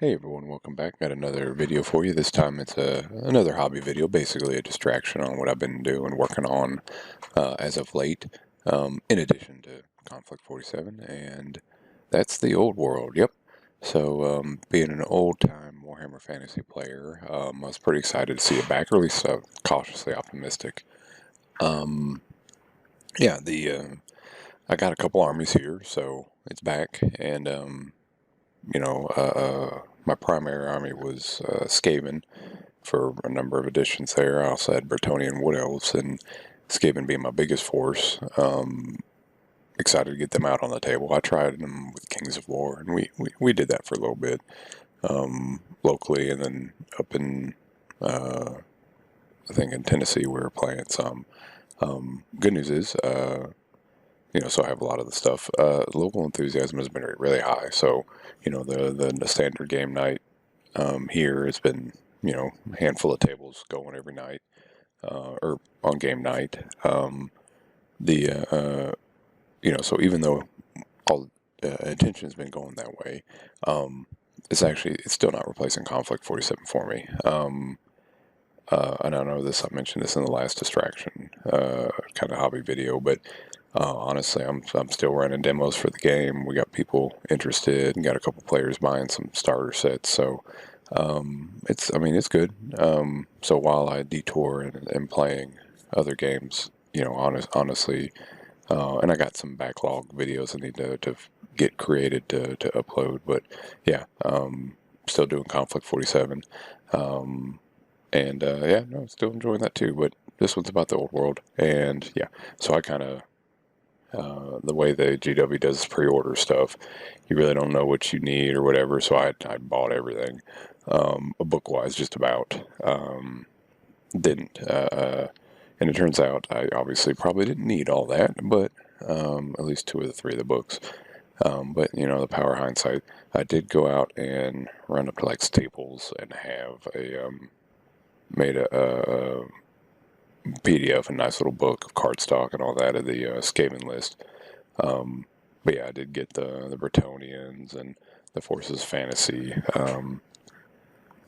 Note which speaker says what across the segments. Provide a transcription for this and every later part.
Speaker 1: Hey everyone, welcome back. Got another video for you. This time it's another hobby video, basically a distraction on what I've been doing, working on as of late, in addition to Conflict 47, and that's the old world, yep. So, being an old-time Warhammer Fantasy player, I was pretty excited to see it back, or at least cautiously optimistic. Um, yeah, I got a couple armies here, so it's back, and my primary army was Skaven for a number of editions there. I also had Bretonnian Wood Elves, and Skaven being my biggest force. Excited to get them out on the table. I tried them with Kings of War, and we did that for a little bit locally, and then up in, I think in Tennessee, we were playing some. Good news is, so I have a lot of the stuff. Local enthusiasm has been really high. So, the standard game night here has been, a handful of tables going every night, or on game night. The so even though all attention has been going that way, it's still not replacing Conflict 47 for me. And I know I mentioned this in the last distraction kind of hobby video, but honestly, I'm still running demos for the game. We got people interested and got a couple players buying some starter sets. So it's good. So while I detour and playing other games, honestly, and I got some backlog videos I need to get created to upload. But yeah, still doing Conflict 47. No, still enjoying that too. But this one's about the old world, and yeah, so I kind of the way the GW does pre-order stuff, you really don't know what you need or whatever. So I bought everything, book-wise, just about. Didn't, and it turns out I obviously probably didn't need all that, but at least two of the three of the books. But the power of hindsight, I did go out and run up to like Staples and have made a PDF, a nice little book of cardstock and all that of the Skaven list. But yeah, I did get the Bretonnians and the Forces Fantasy,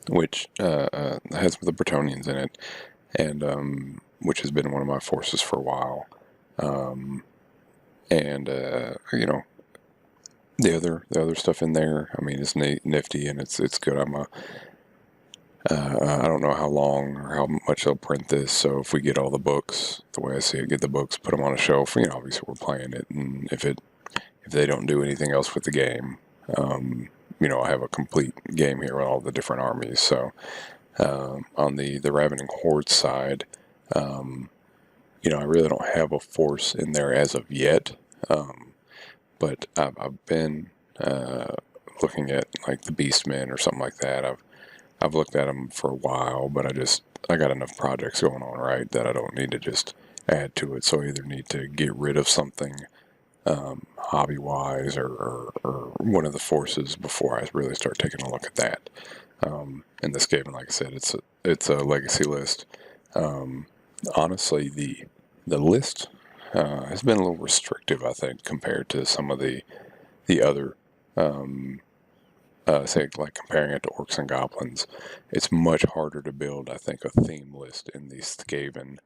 Speaker 1: which has the Bretonnians in it, and which has been one of my forces for a while. And the other stuff in there, I mean, it's nifty and it's good. I don't know how long or how much they'll print this, so if we get all the books, the way I see it, get the books, put them on a shelf. Obviously we're playing it, and if they don't do anything else with the game, I have a complete game here with all the different armies. So on the Ravening Horde side, I really don't have a force in there as of yet, but I've been looking at like the Beastmen or something like that. I've looked at them for a while, but I got enough projects going on, right, that I don't need to just add to it. So I either need to get rid of something hobby-wise or one of the forces before I really start taking a look at that. In this game, like I said, it's a legacy list. Honestly, the list has been a little restrictive, I think, compared to some of the other say, like comparing it to Orcs and Goblins, it's much harder to build, I think, a theme list in the Skaven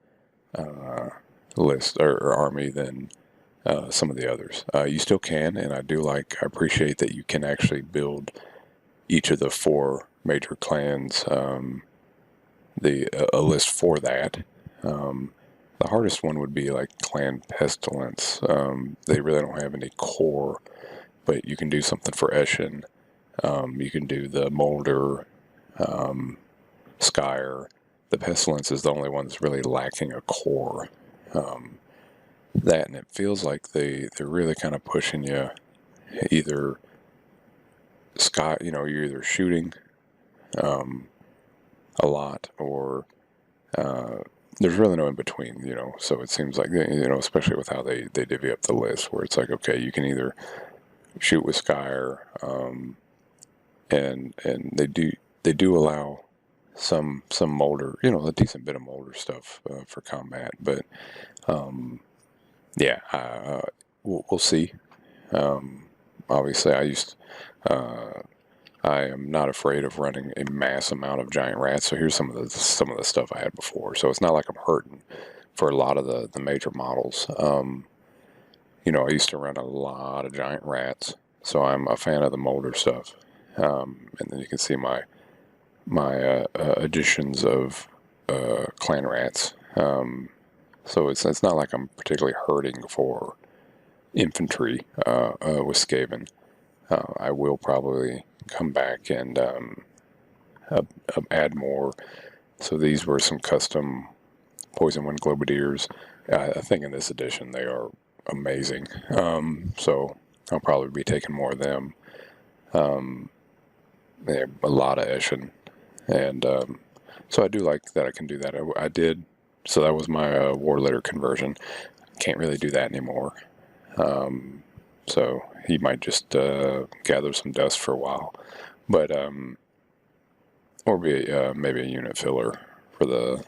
Speaker 1: list or army than some of the others. You still can, and I appreciate that you can actually build each of the four major clans a list for that. The hardest one would be like Clan Pestilence. They really don't have any core, but you can do something for Eshin. You can do the Molder, Skyer. The Pestilence is the only one that's really lacking a core. And it feels like they're really kind of pushing you either you're either shooting a lot or there's really no in between, so it seems like, especially with how they divvy up the list, where it's like, okay, you can either shoot with Skyer, and they do allow some Molder, a decent bit of Molder stuff for combat, but we'll see. Obviously, I I am not afraid of running a mass amount of giant rats. So here's some of the stuff I had before. So it's not like I'm hurting for a lot of the major models. I used to run a lot of giant rats, so I'm a fan of the molder stuff. And then you can see my additions of clan rats. So it's not like I'm particularly hurting for infantry with Skaven. I will probably come back and add more. So these were some custom Poison Wind Globadiers. I think in this edition they are amazing. So I'll probably be taking more of them. They have a lot of Eshin. And so I do like that I can do that. I did. So that was my War Leader conversion. Can't really do that anymore. So he might just gather some dust for a while. But, or be maybe a unit filler for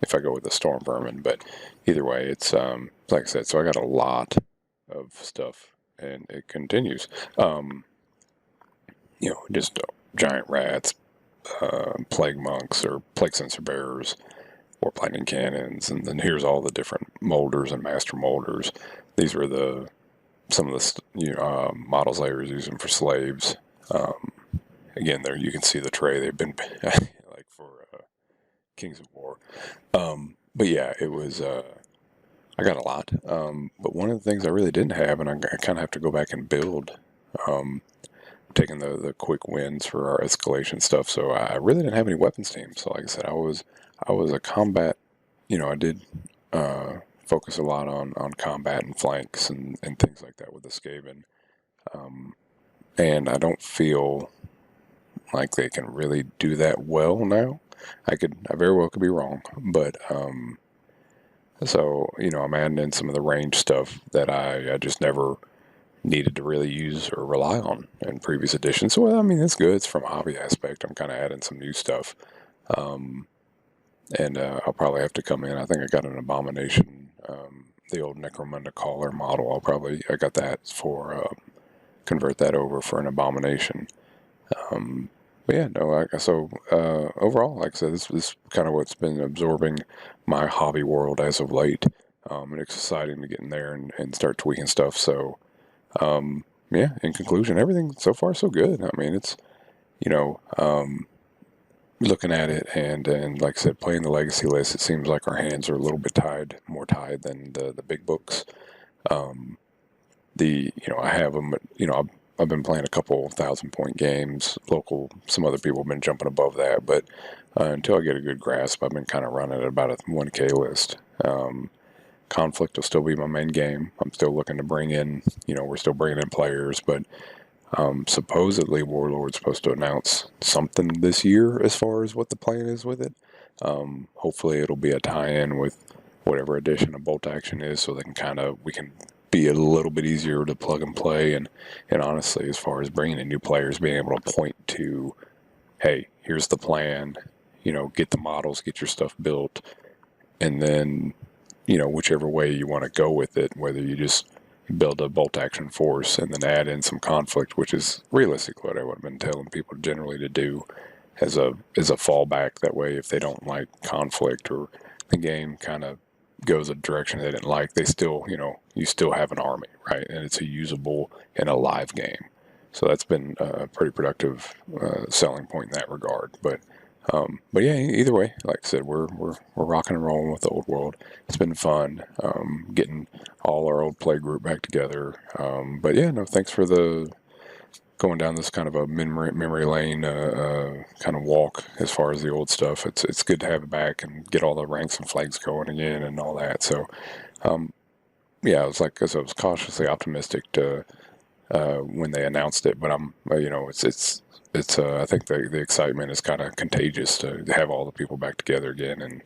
Speaker 1: if I go with the Storm Vermin. But either way, it's, like I said, so I got a lot of stuff and it continues. Just giant rats, plague monks or plague sensor bearers, or lightning cannons, and then here's all the different molders and master molders. These were some of the models I was using for slaves. Again, there you can see the tray. They've been like for Kings of War. But yeah, it was. I got a lot. But one of the things I really didn't have, and I kind of have to go back and build. Taking the quick wins for our escalation stuff, so I really didn't have any weapons teams. So like I said, I was a combat. I did focus a lot on combat and flanks and things like that with the Skaven. And I don't feel like they can really do that well now. I very well could be wrong, but so I'm adding in some of the range stuff that I just never needed to really use or rely on in previous editions. So I mean, it's good. It's from a hobby aspect. I'm kind of adding some new stuff, and I'll probably have to come in. I think I got an Abomination, the old Necromunda Caller model. I got that for convert that over for an Abomination. But yeah, no. So overall, like I said, this is kind of what's been absorbing my hobby world as of late. And it's exciting to get in there and start tweaking stuff. So. Yeah, in conclusion, everything so far so good. I mean, it's, looking at it and like I said, playing the legacy list, it seems like our hands are a little bit more tied than the big books. I have them, I've been playing a couple 1,000-point games. Some other people have been jumping above that, but until I get a good grasp, I've been kind of running at about a 1K list. Conflict will still be my main game. I'm still looking to bring in, we're still bringing in players, but supposedly Warlord's supposed to announce something this year as far as what the plan is with it. Hopefully it'll be a tie-in with whatever edition of Bolt Action is, so we can be a little bit easier to plug and play. And honestly, as far as bringing in new players, being able to point to, hey, here's the plan, get the models, get your stuff built, and then whichever way you want to go with it, whether you just build a bolt action force and then add in some conflict, which is realistically what I would have been telling people generally to do as a fallback. That way, if they don't like conflict or the game kind of goes a direction they didn't like, they still, you still have an army, right? And it's a usable and a live game. So that's been a pretty productive selling point in that regard. But yeah, either way, like I said, we're rocking and rolling with the old world. It's been fun getting all our old play group back together. But yeah, no, thanks for going down this kind of a memory lane kind of walk as far as the old stuff. It's good to have it back and get all the ranks and flags going again and all that. So yeah, I was cautiously optimistic to when they announced it, but it's I think the excitement is kind of contagious to have all the people back together again and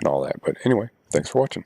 Speaker 1: all that. But anyway, thanks for watching.